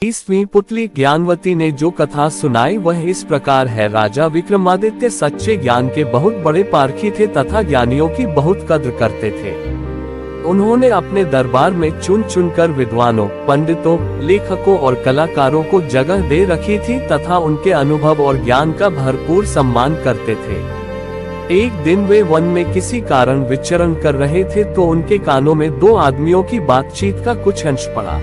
20वीं पुतली ज्ञानवती ने जो कथा सुनाई वह इस प्रकार है। राजा विक्रमादित्य सच्चे ज्ञान के बहुत बड़े पारखी थे तथा ज्ञानियों की बहुत कद्र करते थे। उन्होंने अपने दरबार में चुन चुनकर विद्वानों, पंडितों, लेखकों और कलाकारों को जगह दे रखी थी तथा उनके अनुभव और ज्ञान का भरपूर सम्मान करते थे। एक दिन वे वन में किसी कारण विचरण कर रहे थे तो उनके कानों में दो आदमियों की बातचीत का कुछ अंश पड़ा।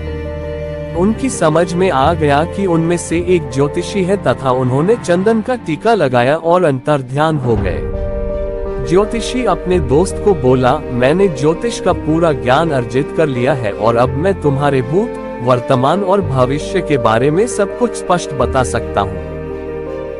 उनकी समझ में आ गया कि उनमें से एक ज्योतिषी है तथा उन्होंने चंदन का टीका लगाया और अंतर्ध्यान हो गए। ज्योतिषी अपने दोस्त को बोला, मैंने ज्योतिष का पूरा ज्ञान अर्जित कर लिया है और अब मैं तुम्हारे भूत, वर्तमान और भविष्य के बारे में सब कुछ स्पष्ट बता सकता हूँ।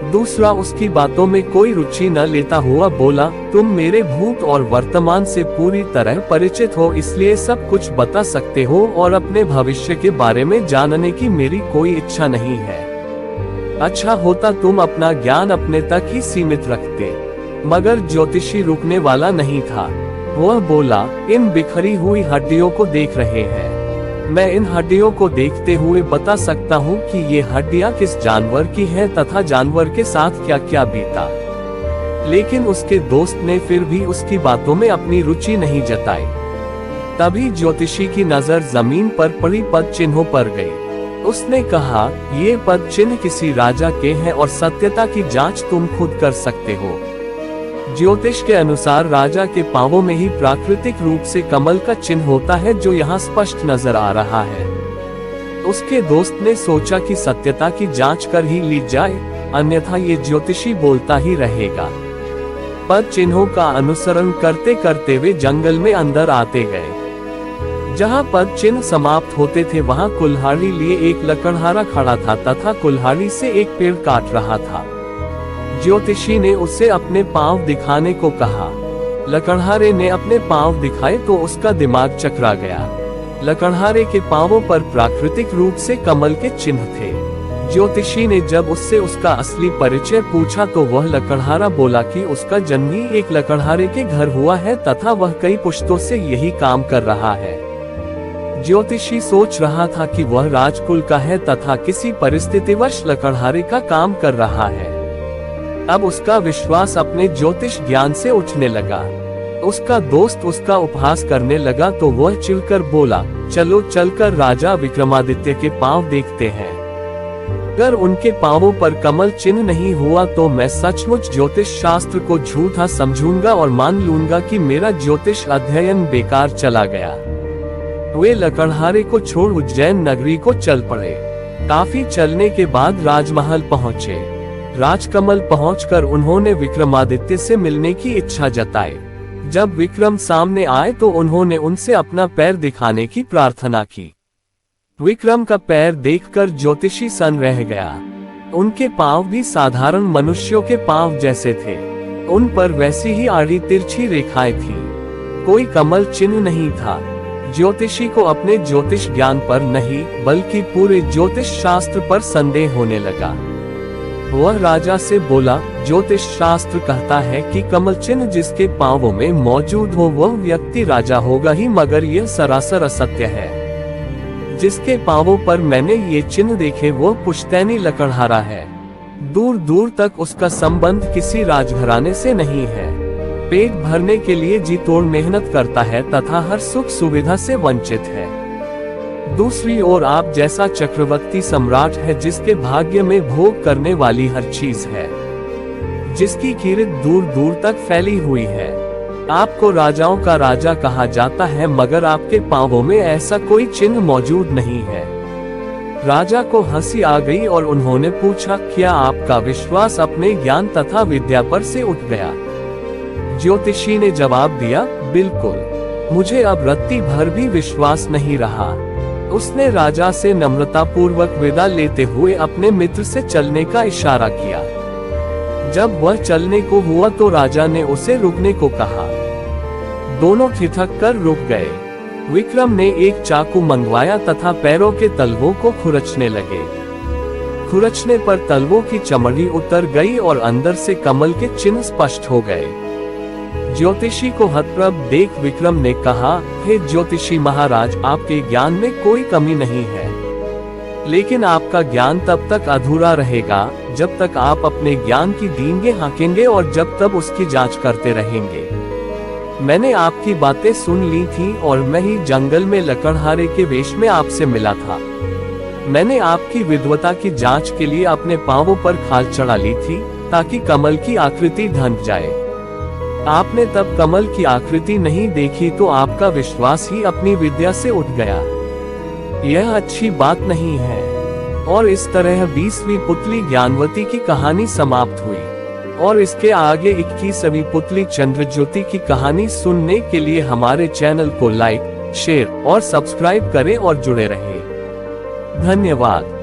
दूसरा उसकी बातों में कोई रुचि न लेता हुआ बोला, तुम मेरे भूत और वर्तमान से पूरी तरह परिचित हो, इसलिए सब कुछ बता सकते हो और अपने भविष्य के बारे में जानने की मेरी कोई इच्छा नहीं है। अच्छा होता तुम अपना ज्ञान अपने तक ही सीमित रखते। मगर ज्योतिषी रुकने वाला नहीं था। वह बोला, इन बिखरी हुई हड्डियों को देख रहे हैं। मैं इन हड्डियों को देखते हुए बता सकता हूँ कि ये हड्डियाँ किस जानवर की हैं तथा जानवर के साथ क्या क्या बीता। लेकिन उसके दोस्त ने फिर भी उसकी बातों में अपनी रुचि नहीं जताई। तभी ज्योतिषी की नजर जमीन पर पड़ी पद चिन्हों पर गई। उसने कहा, ये पद चिन्ह किसी राजा के हैं और सत्यता की जांच तुम खुद कर सकते हो। ज्योतिष के अनुसार राजा के पांवों में ही प्राकृतिक रूप से कमल का चिन्ह होता है जो यहाँ स्पष्ट नजर आ रहा है। उसके दोस्त ने सोचा कि सत्यता की जांच कर ही ली जाए, अन्यथा ये ज्योतिषी बोलता ही रहेगा। पद चिन्हों का अनुसरण करते करते वे जंगल में अंदर आते गए। जहाँ पद चिन्ह समाप्त होते थे वहाँ कुल्हाड़ी लिए एक लकड़हारा खड़ा था तथा कुल्हाड़ी से एक पेड़ काट रहा था। ज्योतिषी ने उसे अपने पांव दिखाने को कहा। लकड़हारे ने अपने पांव दिखाए तो उसका दिमाग चकरा गया। लकड़हारे के पांवों पर प्राकृतिक रूप से कमल के चिन्ह थे। ज्योतिषी ने जब उससे उसका असली परिचय पूछा तो वह लकड़हारा बोला कि उसका जन्म ही एक लकड़हारे के घर हुआ है तथा वह कई पुश्तों से यही काम कर रहा है। ज्योतिषी सोच रहा था कि वह राजकुल का है तथा किसी परिस्थितिवश लकड़हारे का काम कर रहा है। अब उसका विश्वास अपने ज्योतिष ज्ञान से उठने लगा। उसका दोस्त उसका उपहास करने लगा तो वह चिढ़कर बोला, चलो चलकर राजा विक्रमादित्य के पांव देखते हैं। अगर उनके पांवों पर कमल चिन्ह नहीं हुआ तो मैं सचमुच ज्योतिष शास्त्र को झूठा समझूंगा और मान लूंगा कि मेरा ज्योतिष अध्ययन बेकार चला गया। वे लकड़हारे को छोड़ उज्जैन नगरी को चल पड़े। काफी चलने के बाद राजमहल पहुँचे। राजकमल पहुंचकर उन्होंने विक्रमादित्य से मिलने की इच्छा जताई। जब विक्रम सामने आए तो उन्होंने उनसे अपना पैर दिखाने की प्रार्थना की। विक्रम का पैर देखकर ज्योतिषी सन रह गया। उनके पांव भी साधारण मनुष्यों के पांव जैसे थे। उन पर वैसी ही आड़ी तिरछी रेखाएं थी। कोई कमल चिन्ह नहीं था। ज्योतिषी को अपने ज्योतिष ज्ञान पर नहीं बल्कि पूरे ज्योतिष शास्त्र पर संदेह होने लगा। वह राजा से बोला, ज्योतिष शास्त्र कहता है कि कमल चिन्ह जिसके पांवों में मौजूद हो वह व्यक्ति राजा होगा ही, मगर यह सरासर असत्य है। जिसके पांवों पर मैंने ये चिन्ह देखे वह पुश्तैनी लकड़हारा है। दूर दूर तक उसका संबंध किसी राजघराने से नहीं है। पेट भरने के लिए जी तोड़ मेहनत करता है तथा हर सुख सुविधा से वंचित है। दूसरी ओर आप जैसा चक्रवर्ती सम्राट है जिसके भाग्य में भोग करने वाली हर चीज है, जिसकी कीर्ति दूर दूर तक फैली हुई है। आपको राजाओं का राजा कहा जाता है मगर आपके पांवों में ऐसा कोई चिन्ह मौजूद नहीं है। राजा को हंसी आ गई और उन्होंने पूछा, क्या आपका विश्वास अपने ज्ञान तथा विद्या पर से उठ गया? ज्योतिषी ने जवाब दिया, बिल्कुल। मुझे अब रत्ती भर भी विश्वास नहीं रहा। उसने राजा से नम्रता पूर्वक विदा लेते हुए अपने मित्र से चलने का इशारा किया। जब वह चलने को हुआ तो राजा ने उसे रुकने को कहा। दोनों ठिठक कर रुक गए। विक्रम ने एक चाकू मंगवाया तथा पैरों के तलवों को खुरचने लगे। खुरचने पर तलवों की चमड़ी उतर गई और अंदर से कमल के चिन्ह स्पष्ट हो गए। ज्योतिषी को हतप्रभ देख विक्रम ने कहा, हे ज्योतिषी महाराज, आपके ज्ञान में कोई कमी नहीं है। लेकिन आपका ज्ञान तब तक अधूरा रहेगा जब तक आप अपने ज्ञान की डींगे हाँकेंगे और जब तक उसकी जांच करते रहेंगे। मैंने आपकी बातें सुन ली थी और मैं ही जंगल में लकड़हारे के वेश में आपसे मिला था। मैंने आपकी विद्वता की जांच के लिए अपने पांवों पर खाल चढ़ा ली थी ताकि कमल की आकृति ढंक जाए। आपने तब कमल की आकृति नहीं देखी तो आपका विश्वास ही अपनी विद्या से उठ गया। यह अच्छी बात नहीं है। और इस तरह 20वीं पुतली ज्ञानवती की कहानी समाप्त हुई। और इसके आगे 21वीं पुतली चंद्रज्योति की कहानी सुनने के लिए हमारे चैनल को लाइक, शेयर और सब्सक्राइब करें और जुड़े रहें। धन्यवाद।